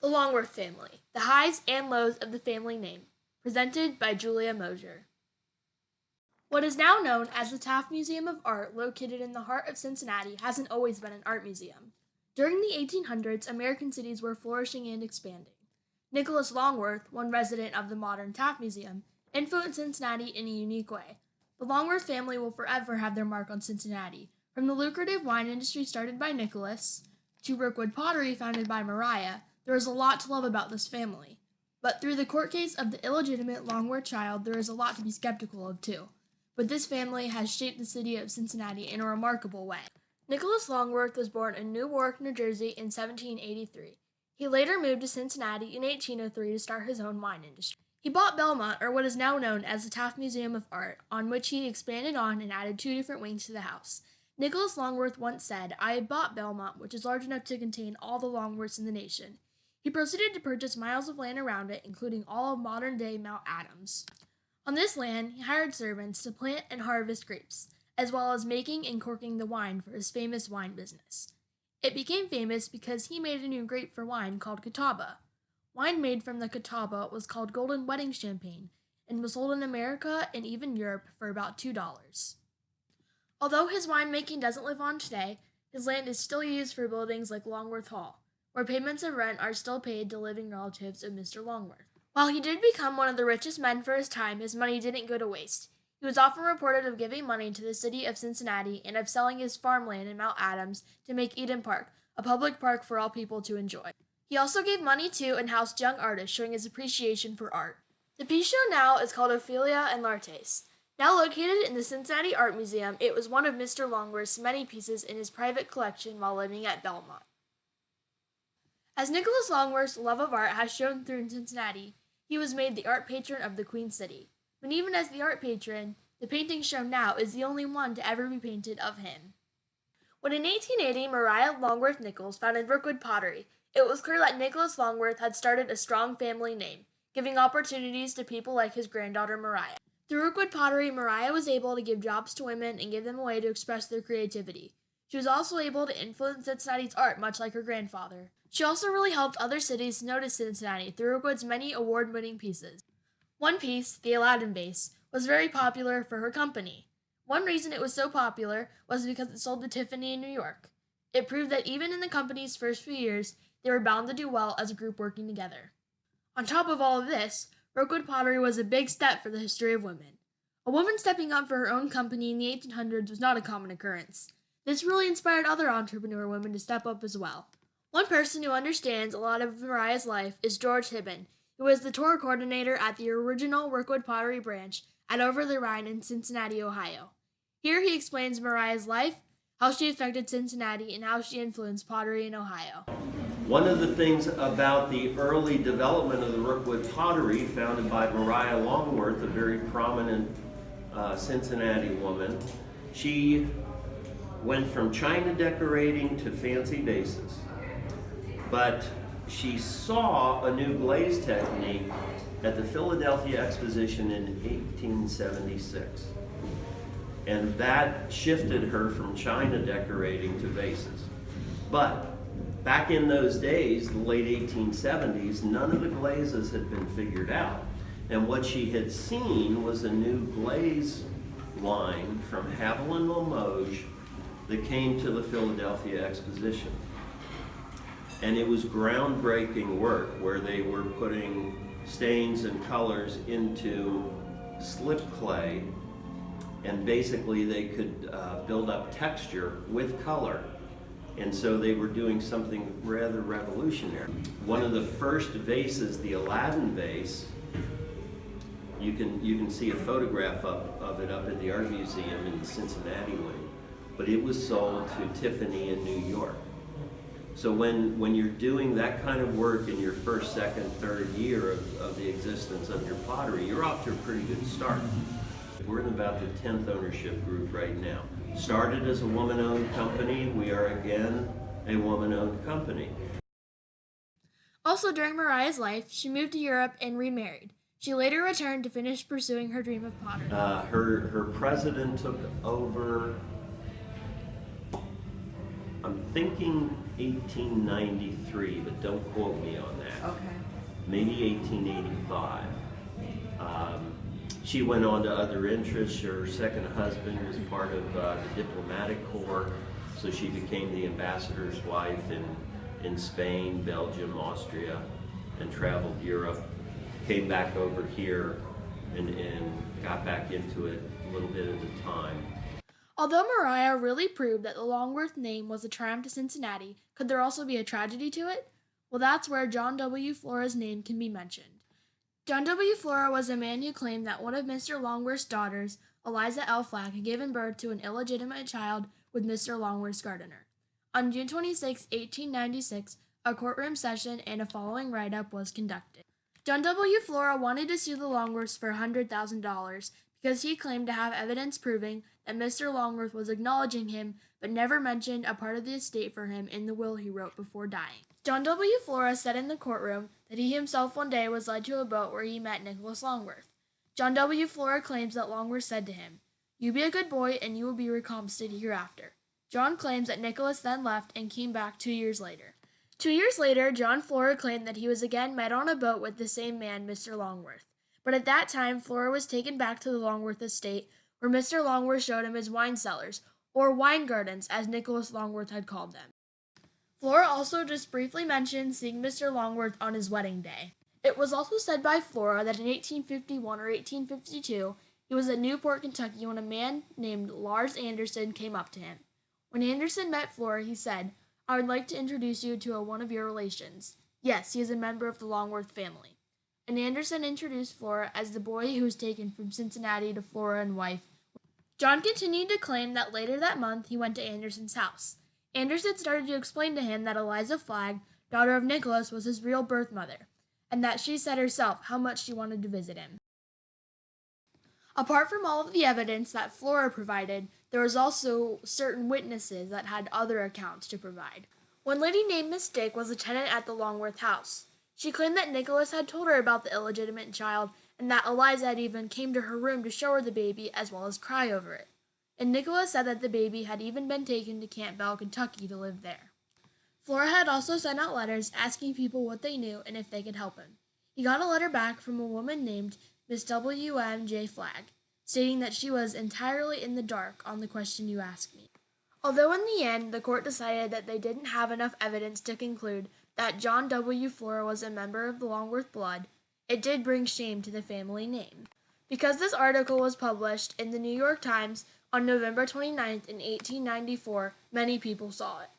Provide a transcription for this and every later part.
The Longworth Family, the highs and lows of the family name, presented by Julia Moser. What is now known as the Taft Museum of Art, located in the heart of Cincinnati, hasn't always been an art museum. During the 1800s, American cities were flourishing and expanding. Nicholas Longworth, one resident of the modern Taft Museum, influenced Cincinnati in a unique way. The Longworth family will forever have their mark on Cincinnati, from the lucrative wine industry started by Nicholas to Rookwood pottery founded by Mariah. There is a lot to love about this family. But through the court case of the illegitimate Longworth child, there is a lot to be skeptical of too. But this family has shaped the city of Cincinnati in a remarkable way. Nicholas Longworth was born in Newark, New Jersey in 1783. He later moved to Cincinnati in 1803 to start his own wine industry. He bought Belmont, or what is now known as the Taft Museum of Art, on which he expanded on and added 2 different wings to the house. Nicholas Longworth once said, "I have bought Belmont, which is large enough to contain all the Longworths in the nation." He proceeded to purchase miles of land around it, including all of modern-day Mount Adams. On this land, he hired servants to plant and harvest grapes, as well as making and corking the wine for his famous wine business. It became famous because he made a new grape for wine called Catawba. Wine made from the Catawba was called Golden Wedding Champagne and was sold in America and even Europe for about $2. Although his winemaking doesn't live on today, his land is still used for buildings like Longworth Hall, where payments of rent are still paid to living relatives of Mr. Longworth. While he did become one of the richest men for his time, his money didn't go to waste. He was often reported of giving money to the city of Cincinnati and of selling his farmland in Mount Adams to make Eden Park, a public park for all people to enjoy. He also gave money to and housed young artists, showing his appreciation for art. The piece shown now is called Ophelia and Laertes. Now located in the Cincinnati Art Museum, it was one of Mr. Longworth's many pieces in his private collection while living at Belmont. As Nicholas Longworth's love of art has shown through in Cincinnati, he was made the art patron of the Queen City. But even as the art patron, the painting shown now is the only one to ever be painted of him. When in 1880 Mariah Longworth Nichols founded Rookwood Pottery, it was clear that Nicholas Longworth had started a strong family name, giving opportunities to people like his granddaughter Mariah. Through Rookwood Pottery, Mariah was able to give jobs to women and give them a way to express their creativity. She was also able to influence Cincinnati's art, much like her grandfather. She also really helped other cities notice Cincinnati through Rookwood's many award-winning pieces. One piece, the Aladdin vase, was very popular for her company. One reason it was so popular was because it sold to Tiffany in New York. It proved that even in the company's first few years, they were bound to do well as a group working together. On top of all of this, Rookwood pottery was a big step for the history of women. A woman stepping up for her own company in the 1800s was not a common occurrence. This really inspired other entrepreneur women to step up as well. One person who understands a lot of Mariah's life is George Hibben, who was the tour coordinator at the original Rookwood Pottery branch at Over the Rhine in Cincinnati, Ohio. Here he explains Mariah's life, how she affected Cincinnati, and how she influenced pottery in Ohio. One of the things about the early development of the Rookwood pottery, founded by Mariah Longworth, a very prominent Cincinnati woman, she went from china decorating to fancy vases. But she saw a new glaze technique at the Philadelphia Exposition in 1876. And that shifted her from china decorating to vases. But back in those days, the late 1870s, none of the glazes had been figured out. And what she had seen was a new glaze line from Haviland Limoges that came to the Philadelphia Exposition. And it was groundbreaking work where they were putting stains and colors into slip clay, and basically they could build up texture with color. And so they were doing something rather revolutionary. One of the first vases, the Aladdin vase, you can see a photograph of it up at the Art Museum in the Cincinnati wing, but it was sold to Tiffany in New York. So when you're doing that kind of work in your first, second, third year of the existence of your pottery, you're off to a pretty good start. We're in about the 10th ownership group right now. Started as a woman-owned company, we are again a woman-owned company. Also during Mariah's life, she moved to Europe and remarried. She later returned to finish pursuing her dream of pottery. Her president took over I'm thinking 1893, but don't quote me on that. Okay. Maybe 1885. She went on to other interests. Her second husband was part of the diplomatic corps, so she became the ambassador's wife in Spain, Belgium, Austria, and traveled Europe. Came back over here and got back into it a little bit at a time. Although Maria really proved that the Longworth name was a triumph to Cincinnati, could there also be a tragedy to it? Well, that's where John W. Flora's name can be mentioned. John W. Flora was a man who claimed that one of Mr. Longworth's daughters, Eliza L. Flagg, had given birth to an illegitimate child with Mr. Longworth's gardener. On June 26, 1896, a courtroom session and a following write-up was conducted. John W. Flora wanted to sue the Longworths for $100,000 because he claimed to have evidence proving that Mr. Longworth was acknowledging him but never mentioned a part of the estate for him in the will he wrote before dying. John W. Flora said in the courtroom that he himself one day was led to a boat where he met Nicholas Longworth. John W. Flora claims that Longworth said to him, "You be a good boy and you will be recompensated hereafter." John claims that Nicholas then left and came back 2 years later. 2 years later, John Flora claimed that he was again met on a boat with the same man, Mr. Longworth. But at that time, Flora was taken back to the Longworth estate, where Mr. Longworth showed him his wine cellars, or wine gardens, as Nicholas Longworth had called them. Flora also just briefly mentioned seeing Mr. Longworth on his wedding day. It was also said by Flora that in 1851 or 1852, he was at Newport, Kentucky, when a man named Lars Anderson came up to him. When Anderson met Flora, he said, "I would like to introduce you to one of your relations. Yes, he is a member of the Longworth family." And Anderson introduced Flora as the boy who was taken from Cincinnati to Flora and wife. John continued to claim that later that month he went to Anderson's house. Anderson started to explain to him that Eliza Flagg, daughter of Nicholas, was his real birth mother, and that she said herself how much she wanted to visit him. Apart from all of the evidence that Flora provided, there was also certain witnesses that had other accounts to provide. One lady named Miss Dick was a tenant at the Longworth house. She claimed that Nicholas had told her about the illegitimate child and that Eliza had even came to her room to show her the baby as well as cry over it. And Nicholas said that the baby had even been taken to Camp Bell, Kentucky to live there. Flora had also sent out letters asking people what they knew and if they could help him. He got a letter back from a woman named Miss W.M.J. Flagg, stating that she was entirely in the dark on the question you asked me. Although in the end, the court decided that they didn't have enough evidence to conclude that John W. Flora was a member of the Longworth blood, it did bring shame to the family name. Because this article was published in the New York Times on November 29th in 1894, many people saw it.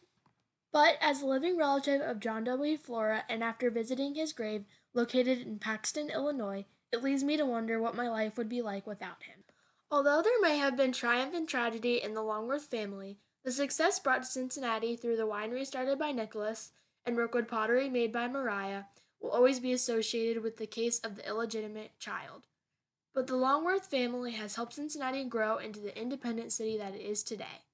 But as a living relative of John W. Flora, and after visiting his grave located in Paxton, Illinois, it leads me to wonder what my life would be like without him. Although there may have been triumph and tragedy in the Longworth family, the success brought to Cincinnati through the winery started by Nicholas and Rookwood pottery made by Maria will always be associated with the case of the illegitimate child. But the Longworth family has helped Cincinnati grow into the independent city that it is today.